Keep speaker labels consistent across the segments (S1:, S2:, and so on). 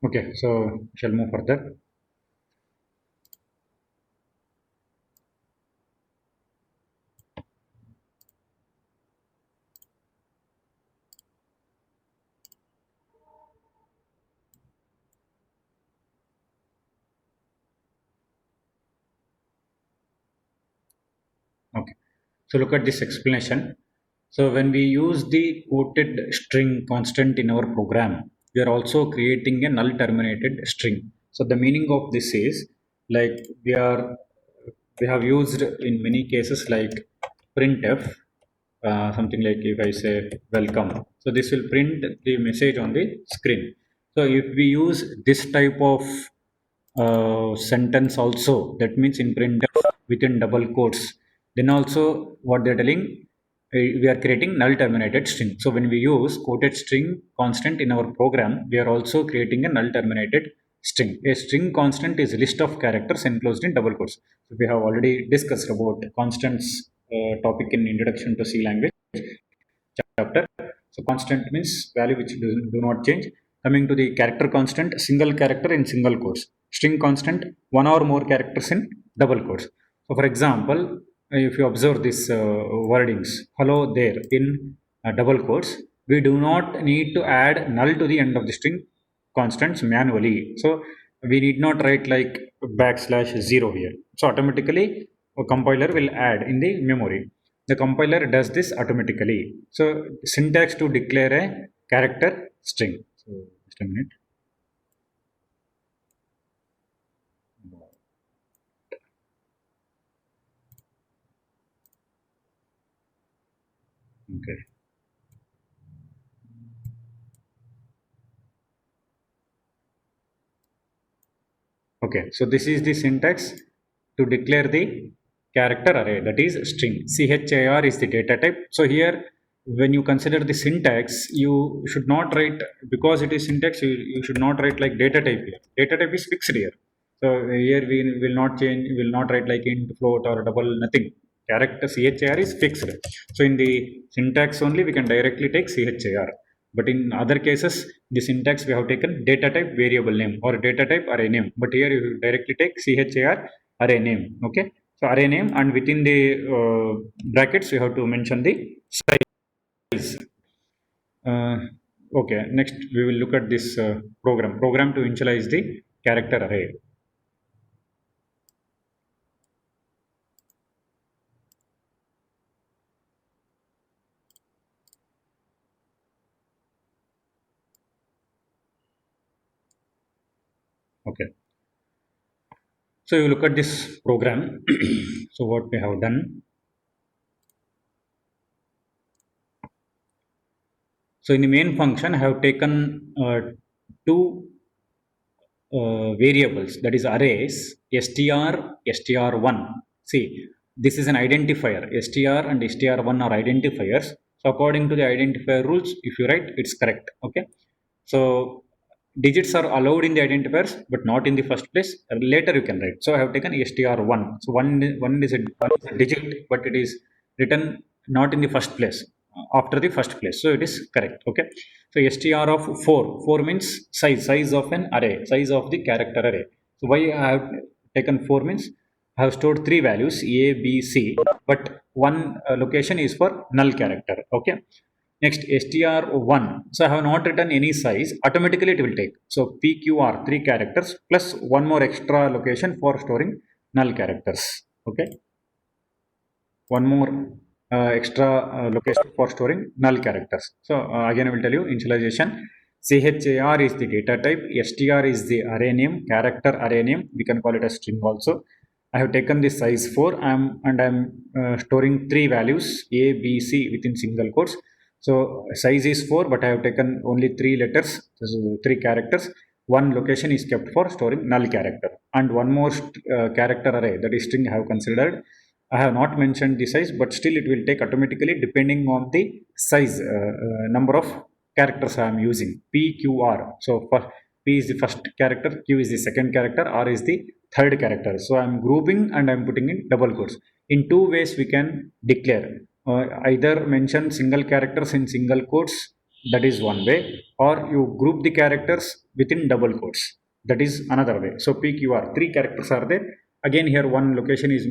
S1: Okay, so shall move further. Okay, so look at this explanation. So when we use the quoted string constant in our program, we are also creating a null terminated string. So the meaning of this is like we have used in many cases like printf, something like if I say welcome, so this will print the message on the screen. So if we use this type of sentence also, that means in printf within double quotes, then also what they're telling, we are creating null terminated string. So when we use quoted string constant in our program, we are also creating a null terminated string. A string constant is a list of characters enclosed in double quotes. So we have already discussed about constants topic in introduction to C language chapter. So constant means value which do not change. Coming to the character constant, single character in single quotes. String constant, one or more characters in double quotes. So for example, if you observe this wordings, hello there in double quotes, we do not need to add null to the end of the string constants manually. So we need not write like backslash zero here. So automatically a compiler will add in the memory. The compiler does this automatically. So syntax to declare a character string. So just a minute. Okay. Okay. So this is the syntax to declare the character array, that is string. Char is the data type. So here when you consider the syntax, you should not write, because it is syntax, you should not write like data type here. Data type is fixed here. So here we will not change, will not write like int, float or double, nothing. Character char is fixed. So in the syntax only we can directly take char. But in other cases, the syntax we have taken data type variable name or data type array name. But here you directly take char array name. Okay. So array name, and within the brackets you have to mention the size. Uh, okay. Next we will look at this program to initialize the character array. Okay. So you look at this program. So what we have done. So in the main function, I have taken two variables, that is arrays, str, str1. See, this is an identifier. Str and str1 are identifiers. So according to the identifier rules, if you write, it's correct. Okay. So digits are allowed in the identifiers but not in the first place. Later you can write. So I have taken str1. So one is a digit, but it is written not in the first place, after the first place, so it is correct. Okay. So str of 4, 4 means size of an array, size of the character array. So why I have taken 4 means I have stored three values a, b, c, but one location is for null character. Okay. Next str1, so I have not written any size, automatically it will take. So pqr, three characters plus one more extra location for storing null characters. Okay. One more extra location for storing null characters. So again I will tell you initialization. Char is the data type, str is the array name, character array name, we can call it a string also. I have taken this size 4, and I'm storing three values a, b, c within single quotes. So size is 4, but I have taken only three letters, so three characters. One location is kept for storing null character, and one more character array, that is string, I have considered. I have not mentioned the size, but still it will take automatically depending on the size, number of characters I am using. P, Q, R. So for P is the first character, Q is the second character, R is the third character. So I am grouping and I am putting in double quotes. In two ways we can declare. Either mention single characters in single quotes That is one way. Or you group the characters within double quotes. That is another way. So pqr, three characters are there. Again here one location is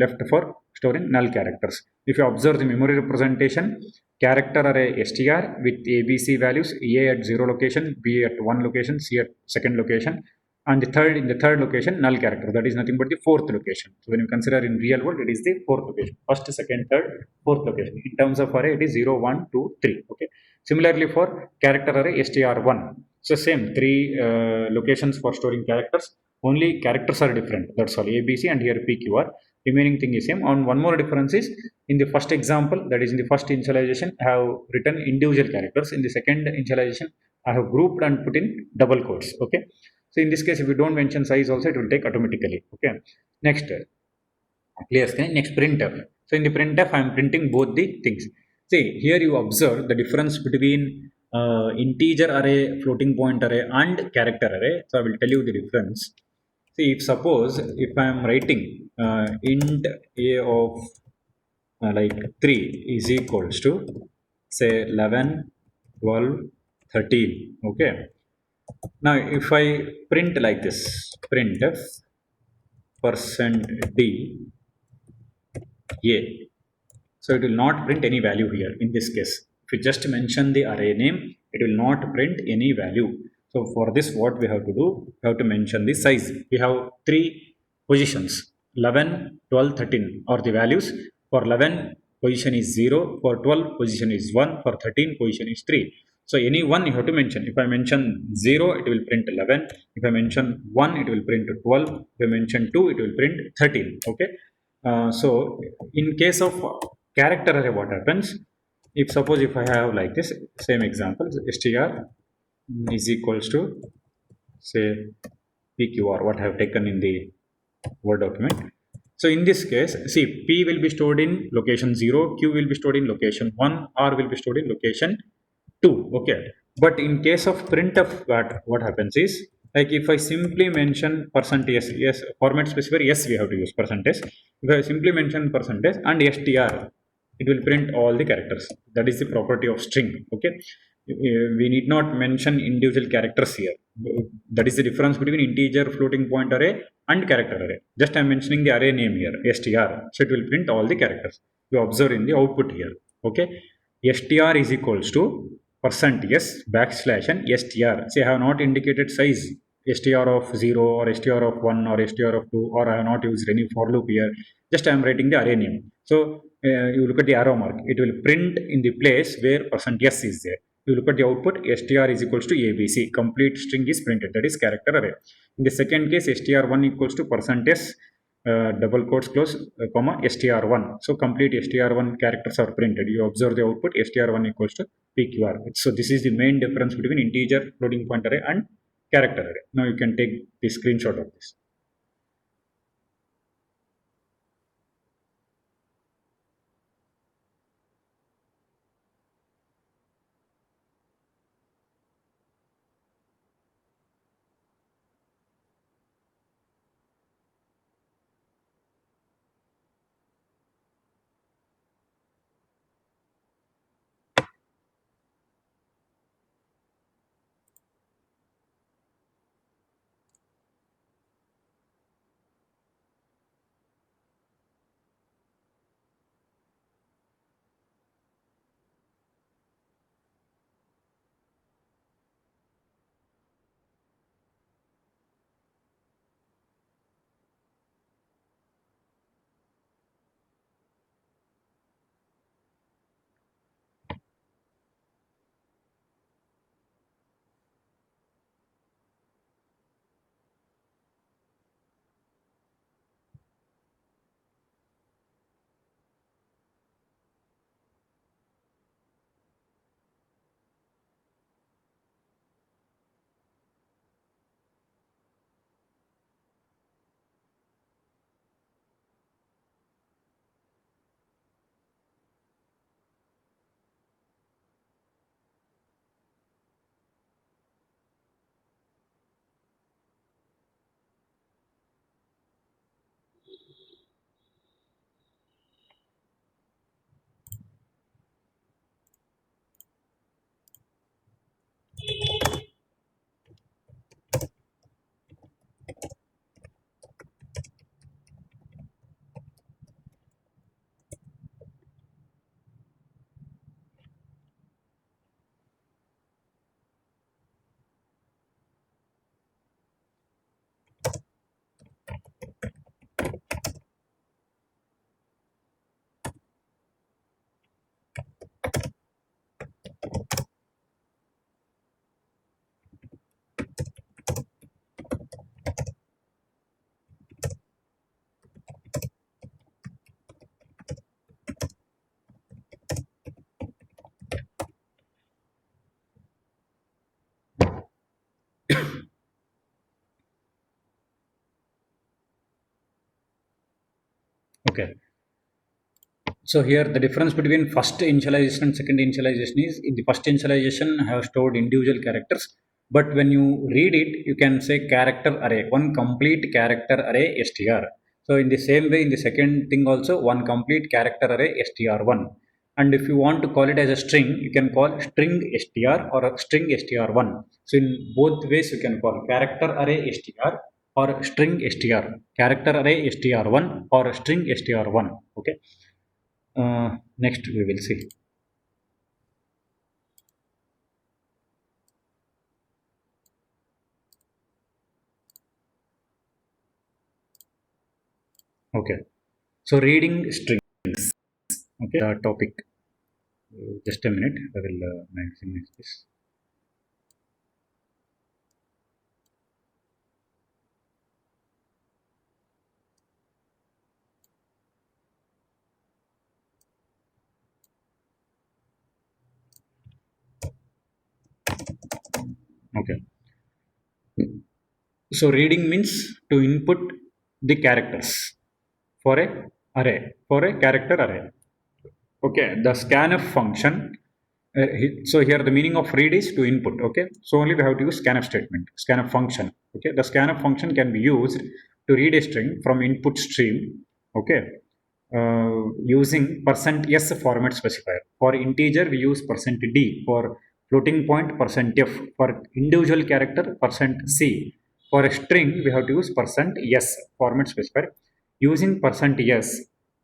S1: left for storing null characters. If you observe the memory representation, character array str with abc values, a at 0 location, b at 1 location, c at second location, and the third, in the third location, null character, that is nothing but the fourth location. So when you consider in real world, it is the fourth location. First, second, third, fourth location. In terms of array, it is 0, 1, 2, 3. Okay. Similarly for character array str1, so same three locations for storing characters. Only characters are different. That's all. ABC and here PQR. Remaining thing is same. On one more difference is, in the first example, that is in the first initialization, I have written individual characters. In the second initialization, I have grouped and put in double quotes. Okay. So in this case, if you don't mention size also, it will take automatically. Okay. Next, clear screen. Next, printf. So in the printf, I am printing both the things. See, here you observe the difference between integer array, floating point array, and character array. So I will tell you the difference. See, if suppose if I am writing int a of like 3 is equals to say 11, 12, 13. Okay. Now if I print like this, printf percent d a, so it will not print any value here in this case. If you just mention the array name, it will not print any value. So for this, what we have to do, we have to mention the size. We have three positions, 11, 12, 13 are the values. For 11 position is 0, for 12 position is 1, for 13 position is 3. So any one you have to mention. If I mention 0, it will print 11. If I mention 1, it will print 12. If I mention 2, it will print 13. Okay. So in case of character array, what happens, if suppose if I have like this same example, str is equals to say pqr, what I have taken in the word document. So in this case, see, p will be stored in location 0, q will be stored in location 1, r will be stored in location 2. Okay. But in case of printf, what happens is, like if I simply mention percentage, yes, format specifier, yes, we have to use percentage. If I simply mention percentage and str, it will print all the characters. That is the property of string. Okay. We need not mention individual characters here. That is the difference between integer, floating point array, and character array. Just I'm mentioning the array name here, str, so it will print all the characters. You observe in the output here. Okay. Str is equals to percent yes backslash and str. See, I have not indicated size, str of 0 or str of 1 or str of 2, or I have not used any for loop here. Just I am writing the array name. So you look at the arrow mark, it will print in the place where percent yes is there. You look at the output, str is equals to abc, complete string is printed, that is character array. In the second case, str1 equals to percent yes double quotes close comma str1. So complete str1 characters are printed. You observe the output, str1 equals to pqr. So this is the main difference between integer, floating point array, and character array. Now you can take the screenshot of this. Okay. So here the difference between first initialization and second initialization is in the first initialization I have stored individual characters, but when you read it, you can say character array, one complete character array str. So in the same way, in the second thing also, one complete character array str1. And if you want to call it as a string, you can call string str or a string str1. So in both ways, you can call character array str or string str, character array str1 or string str1. Okay. Next we will see. Okay, so reading strings. Okay, topic. Just a minute, I will maximize this. Okay, so reading means to input the characters for a array, for a character array. Okay, the scanf function. So here the meaning of read is to input. Okay, so only we have to use scanf statement, scanf function. Okay, the scanf function can be used to read a string from input stream. Okay, using %s format specifier. For integer we use %d, for floating point %f, for individual character %c. For a string we have to use %s format specifier. Using %s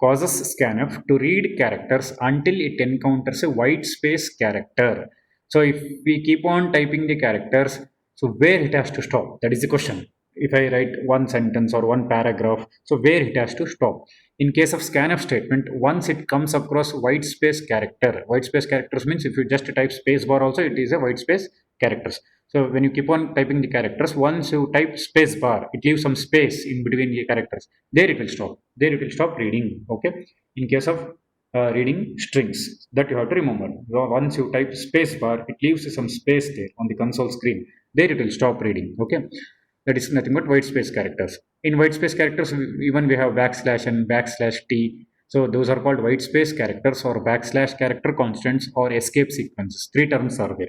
S1: causes scanf to read characters until it encounters a white space character. So if we keep on typing the characters, so where it has to stop? That is the question. If I write one sentence or one paragraph, so where it has to stop? In case of scanf statement, once it comes across white space character, white space characters means if you just type space bar also, it is a white space characters. So when you keep on typing the characters, once you type space bar, it leaves some space in between the characters. There it will stop. There it will stop reading. Okay. In case of reading strings, that you have to remember. Once you type space bar, it leaves some space there on the console screen. There it will stop reading. Okay. That is nothing but white space characters. In white space characters, even we have backslash and backslash t. So those are called white space characters or backslash character constants or escape sequences. Three terms are there: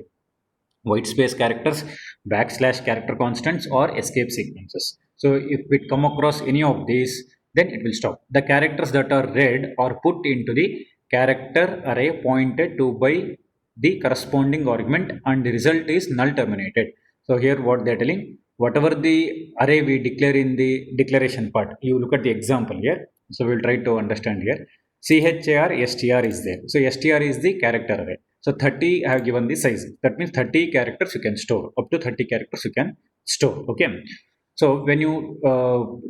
S1: white space characters, backslash character constants, or escape sequences. So if we come across any of these, then it will stop. The characters that are read are put into the character array pointed to by the corresponding argument, and the result is null terminated. So here what they're telling, whatever the array we declare in the declaration part, you look at the example here. So we'll try to understand here. CHAR STR is there. So STR is the character array. So 30 I have given the size. That means 30 characters you can store. Up to 30 characters you can store. Okay. So when you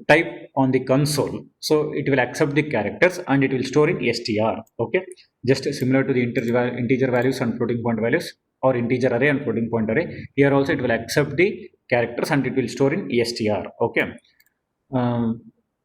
S1: type on the console, so it will accept the characters and it will store in str. Okay. Just similar to the integer values and floating point values, or integer array and floating point array. Here also it will accept the characters and it will store in str. Okay.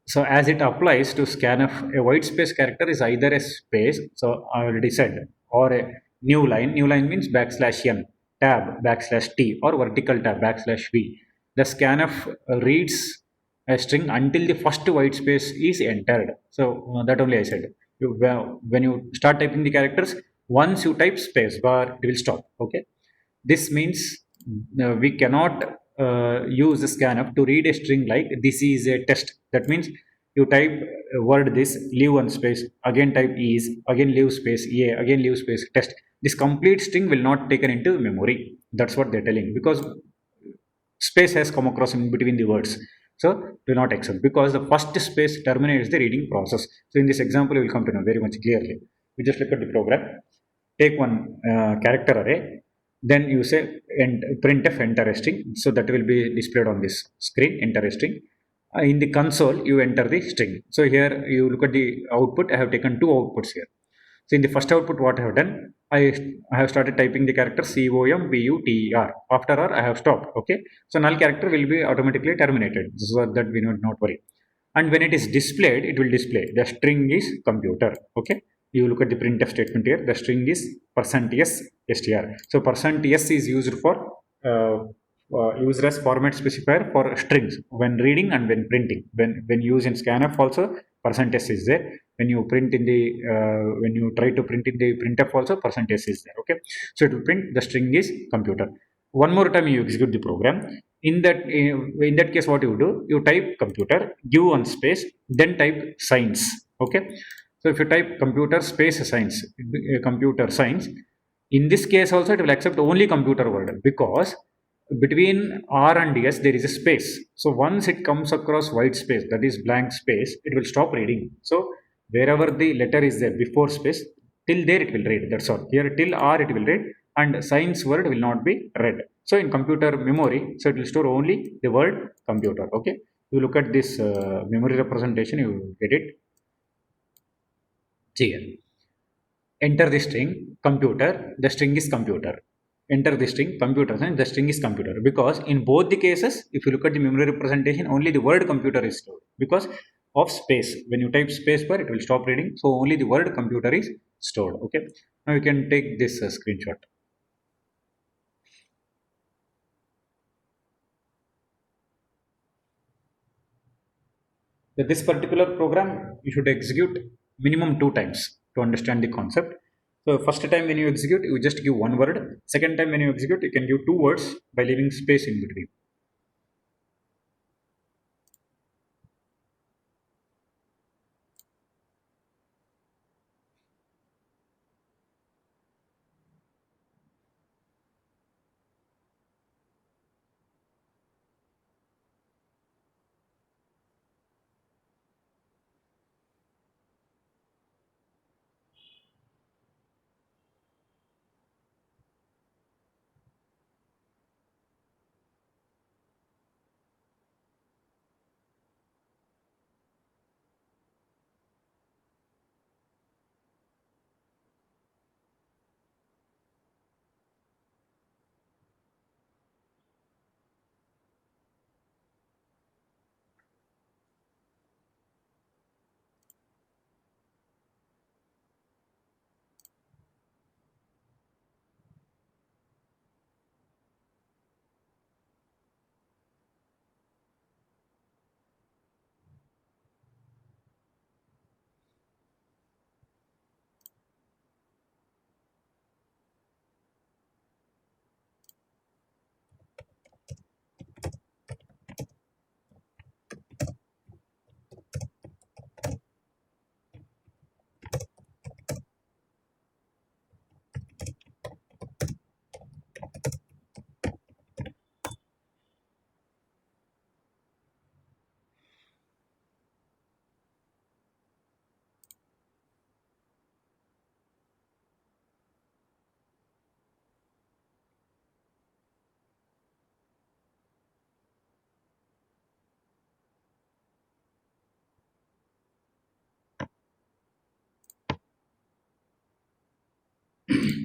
S1: So as it applies to scanf, a white space character is either a space, so I already said, or a new line. New line means backslash n, tab, backslash t, or vertical tab, backslash v. The scanf reads a string until the first white space is entered. So that only I said. When you start typing the characters, once you type space bar, it will stop. Okay. This means we cannot use the scanf to read a string like this is a test. That means you type word this, leave one space, again type is, again leave space, a, again leave space, test. This complete string will not taken into memory. That's what they're telling, because space has come across in between the words. So do not accept, because the first space terminates the reading process. So in this example, you will come to know very much clearly. We just look at the program. Take one character array, then you say printf enter a string. So that will be displayed on this screen, enter a string. In the console, you enter the string. So here you look at the output. I have taken two outputs here. So in the first output, what I have done, I have started typing the character COMPUTER. After R, I have stopped. Okay. So null character will be automatically terminated. This is what that we need not worry. And when it is displayed, it will display the string is computer. Okay. You look at the printf statement here. The string is %s str. So %s is used for used as format specifier for strings when reading and when printing. When used in scanf also, percentage is there. When you print in the when you try to print in the printf also, percentage is there. Okay, so it will print the string is computer. One more time you execute the program. In that case, what you do, you type computer, give one space, then type science. Okay, so if you type computer space science, computer science, in this case also it will accept only computer word, because between R and S there is a space. So once it comes across white space, that is blank space, it will stop reading. So wherever the letter is there before space, till there it will read. That's all. Here till R it will read, and science word will not be read. So in computer memory, so it will store only the word computer. Okay, you look at this memory representation, you will get it here. Enter the string computer, the string is computer. Enter the string computer, and the string is computer, because in both the cases, if you look at the memory representation, only the word computer is stored because of space. When you type space bar, it will stop reading, so only the word computer is stored. Okay, now you can take this screenshot. This particular program you should execute minimum 2 times to understand the concept. So first time when you execute, you just give one word. Second time when you execute, you can give 2 words by leaving space in between.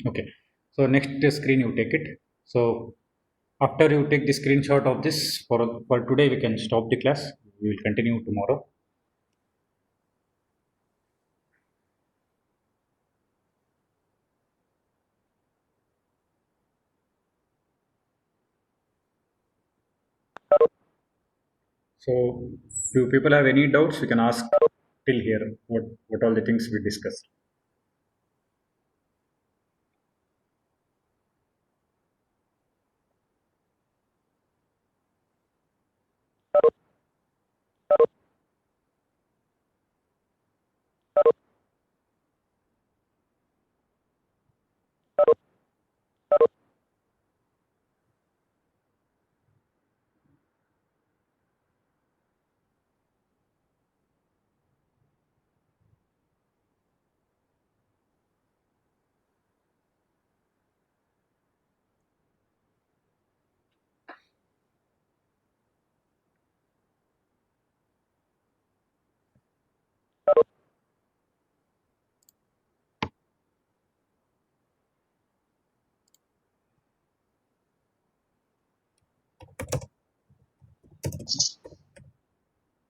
S1: Okay, so next screen you take it. So after you take the screenshot of this, for today we can stop the class. We will continue tomorrow. So few people have any doubts, you can ask till here, what all the things we discussed.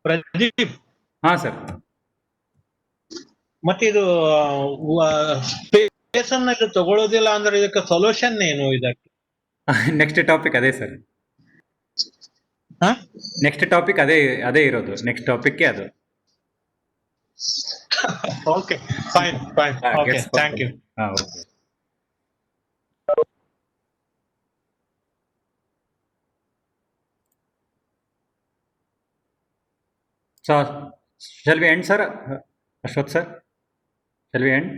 S2: Pradeep,
S1: ಹಾ sir.
S2: ಮತ್ತೆ ಇದು space ಅನ್ನ ಇದು ತಗೊಳ್ಳೋದಿಲ್ಲ ಅಂದ್ರೆ ಇದಕ್ಕೆ solution ಏನು ಇದಕ್ಕೆ?
S1: ನೆಕ್ಸ್ಟ್ ಟಾಪಿಕ್ ಅದೇ ಸರ್. ನೆಕ್ಸ್ಟ್ ಟಾಪಿಕ್ ಅದೇ ಇರೋದು, ನೆಕ್ಸ್ಟ್ ಟಾಪಿಕ್ ಅದು.
S2: Okay fine okay thank you.
S1: Okay. So, shall we end, sir? Ashwath sir, shall we end?